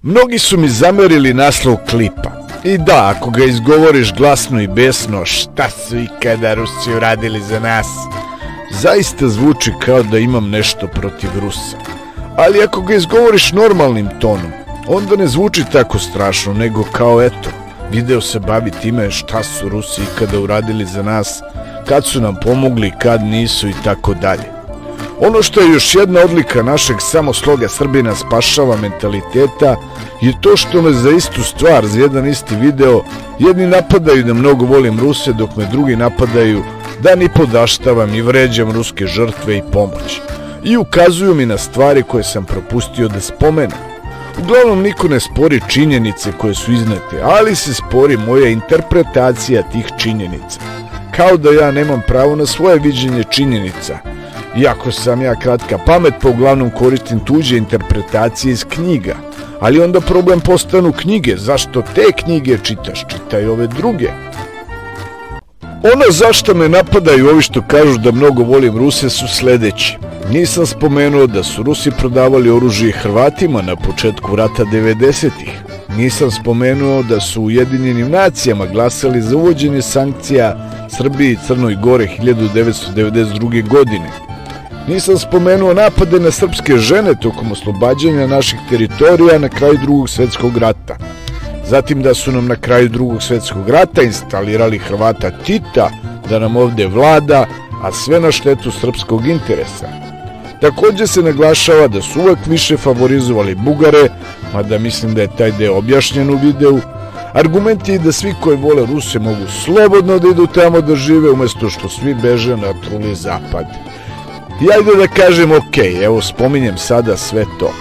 Mnogi su mi zamerili naslov klipa. I da, ako ga izgovoriš glasno i besno, šta su ikada Rusi uradili za nas, zaista zvuči kao da imam nešto protiv Rusa. Ali ako ga izgovoriš normalnim tonom, onda ne zvuči tako strašno, nego kao eto, video se bavi time šta su Rusi ikada uradili za nas, kad su nam pomogli, kad nisu i tako dalje. Ono što je još jedna odlika našeg samosloga Srbina spašava mentaliteta je to što me za istu stvar, za jedan isti video, jedni napadaju da mnogo volim Ruse, dok me drugi napadaju da ni podaštavam i vređam ruske žrtve i pomoć. I ukazuju mi na stvari koje sam propustio da spomenem. Uglavnom niko ne spori činjenice koje su iznete, ali se spori moja interpretacija tih činjenica. Kao da ja nemam pravo na svoje viđenje činjenica. Iako sam ja kratka pamet, pa uglavnom koristim tuđe interpretacije iz knjiga. Ali onda problem postanu knjige. Zašto te knjige čitaš? Čitaj ove druge. Ono zašto me napadaju ovi što kažu da mnogo volim Ruse su sledeći. Nisam spomenuo da su Rusi prodavali oružje Hrvatima na početku rata 90-ih. Nisam spomenuo da su u Ujedinjenim nacijama glasali za uvođenje sankcija Srbiji i Crnoj Gore 1992. godine. Nisam spomenuo napade na srpske žene tokom oslobađanja naših teritorija na kraju Drugog svetskog rata. Zatim da su nam na kraju Drugog svetskog rata instalirali Hrvata Tita da nam ovde vlada, a sve na štetu srpskog interesa. Takođe se naglašava da su uvek više favorizovali Bugare, mada mislim da je taj deo objašnjen u videu. Argument je da svi koji vole Ruse mogu slobodno da idu tamo da žive, umesto što svi beže na truli zapad. I ajde da kažem ok, evo spominjem sada sve to.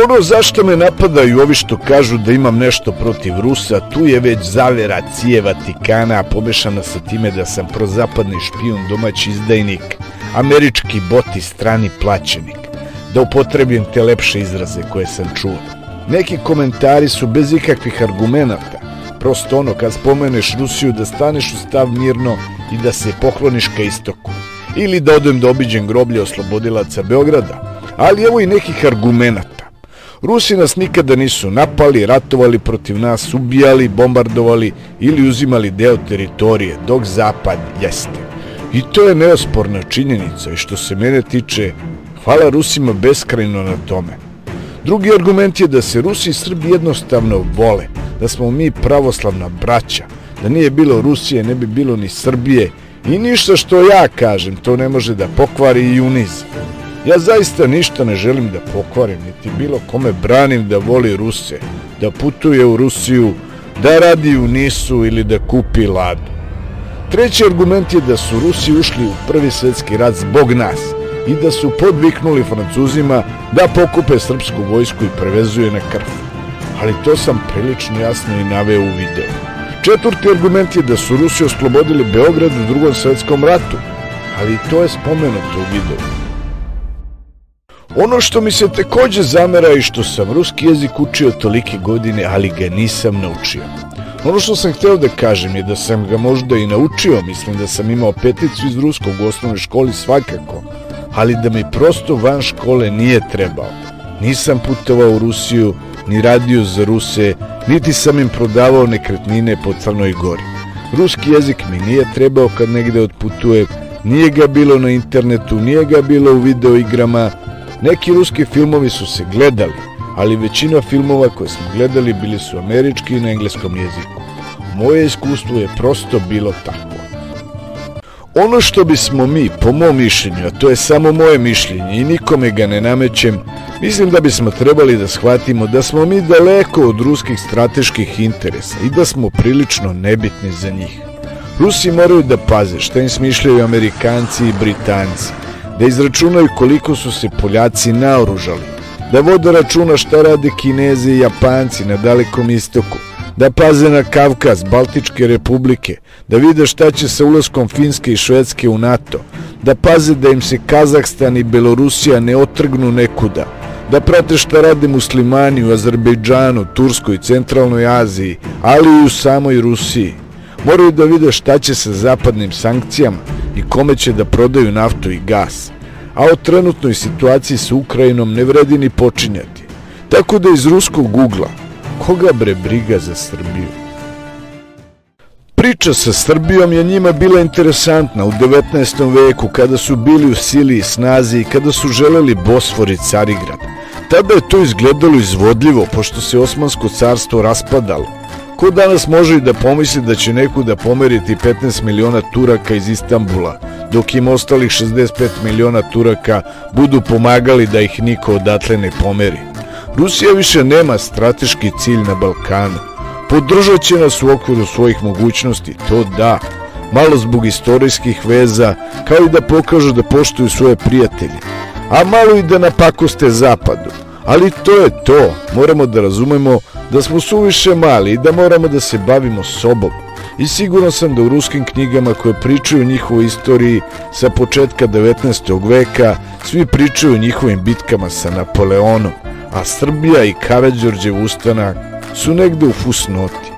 Ono zašto me napadaju ovi što kažu da imam nešto protiv Rusa, tu je već zavera cije Vatikana, pomešana sa time da sam prozapadni špijun, domaći izdajnik, američki bot i strani plaćenik, da upotrebim te lepše izraze koje sam čuo. Neki komentari su bez ikakvih argumenata, prosto ono kad spomeneš Rusiju da staneš u stav mirno i da se pokloniš ka istoku, ili da odem da obiđem groblje oslobodilaca Beograda, ali evo i nekih argumenata. Rusi nas nikada nisu napali, ratovali protiv nas, ubijali, bombardovali ili uzimali deo teritorije, dok zapad jeste. I to je neosporna činjenica i što se mene tiče, hvala Rusima beskrajno na tome. Drugi argument je da se Rusi i Srbi jednostavno vole, da smo mi pravoslavna braća, da nije bilo Rusije, ne bi bilo ni Srbije i ništa što ja kažem to ne može da pokvari i unizi. Ja zaista ništa ne želim da pokvarim, niti bilo kome branim da voli Ruse, da putuje u Rusiju, da radi u Nisu ili da kupi Ladu. Treći argument je da su Rusi ušli u Prvi svetski rat zbog nas i da su podviknuli Francuzima da pokupe srpsku vojsku i prevezuju na krv. Ali to sam prilično jasno i naveo u videu. Četvrti argument je da su Rusi oslobodili Beograd u Drugom svetskom ratu, ali i to je spomenuto u videu. Ono što mi se takođe zamera i što sam ruski jezik učio tolike godine, ali ga nisam naučio. Ono što sam hteo da kažem je da sam ga možda i naučio, mislim da sam imao peticu iz ruskog u osnovnoj školi svakako, ali da mi prosto van škole nije trebao. Nisam putovao u Rusiju, ni radio za Ruse, niti sam im prodavao nekretnine po Crnoj Gori. Ruski jezik mi nije trebao kad negde otputujem, nije ga bilo na internetu, nije ga bilo u videoigrama. Neki ruski filmovi su se gledali, ali većina filmova koje smo gledali bili su američki i na engleskom jeziku. Moje iskustvo je prosto bilo takvo. Ono što bismo mi, po mom mišljenju, a to je samo moje mišljenje i nikome ga ne namećem, mislim da bismo trebali da shvatimo da smo mi daleko od ruskih strateških interesa i da smo prilično nebitni za njih. Rusi moraju da paze šta im smišljaju Amerikanci i Britanci, da izračunaju koliko su se Poljaci naoružali, da vode računa šta rade Kinezi i Japanci na Dalekom istoku, da paze na Kavkaz, Baltičke republike, da vide šta će sa ulaskom Finske i Švedske u NATO, da paze da im se Kazahstan i Belorusija ne otrgnu nekuda, da prate šta rade muslimani u Azerbejdžanu, Turskoj i Centralnoj Aziji, ali i u samoj Rusiji. Moraju da vide šta će sa zapadnim sankcijama i kome će da prodaju naftu i gas. A o trenutnoj situaciji sa Ukrajinom ne vredi ni počinjati. Tako da iz ruskog ugla, koga bre briga za Srbiju? Priča sa Srbijom je njima bila interesantna u 19. veku kada su bili u sili i snazi i kada su želeli Bosfor i Carigrad. Tada je to izgledalo izvodljivo pošto se Osmansko carstvo raspadalo. Ko danas može i da pomisli da će nekuda pomeriti 15 miliona Turaka iz Istanbula, dok im ostalih 65 miliona Turaka budu pomagali da ih niko odatle ne pomeri. Rusija više nema strateški cilj na Balkanu. Podržat će nas u okviru svojih mogućnosti, to da, malo zbog istorijskih veza, kao i da pokažu da poštuju svoje prijatelje, a malo i da napakoste Zapadu. Ali to je to, moramo da razumemo da smo suviše mali i da moramo da se bavimo sobom. I siguran sam da u ruskim knjigama koje pričaju o njihovoj istoriji sa početka 19. veka, svi pričaju o njihovim bitkama sa Napoleonom, a Srbija i Karađorđev ustanak su negde u fusnoti.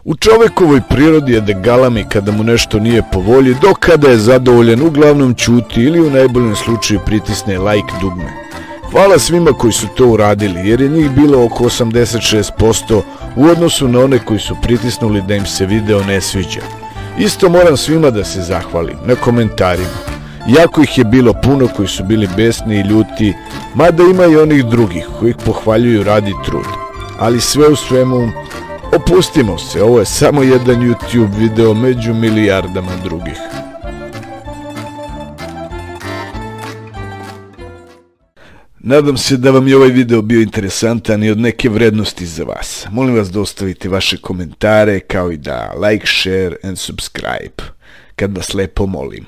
U čovekovoj prirodi je da galami kada mu nešto nije po volji, dok kada je zadovoljen uglavnom ćuti ili u najboljem slučaju pritisne like dugme. Hvala svima koji su to uradili, jer je njih bilo oko 86% u odnosu na one koji su pritisnuli da im se video ne sviđa. Isto moram svima da se zahvalim na komentarima. Jako ih je bilo puno koji su bili besni i ljuti, mada ima i onih drugih koji ih pohvaljuju rad i trud. Ali sve u svemu, opustimo se, ovo je samo jedan YouTube video među milijardama drugih. Nadam se da vam je ovaj video bio interesantan i od neke vrednosti za vas. Molim vas da ostavite vaše komentare kao i da like, share and subscribe, kad vas lepo molim.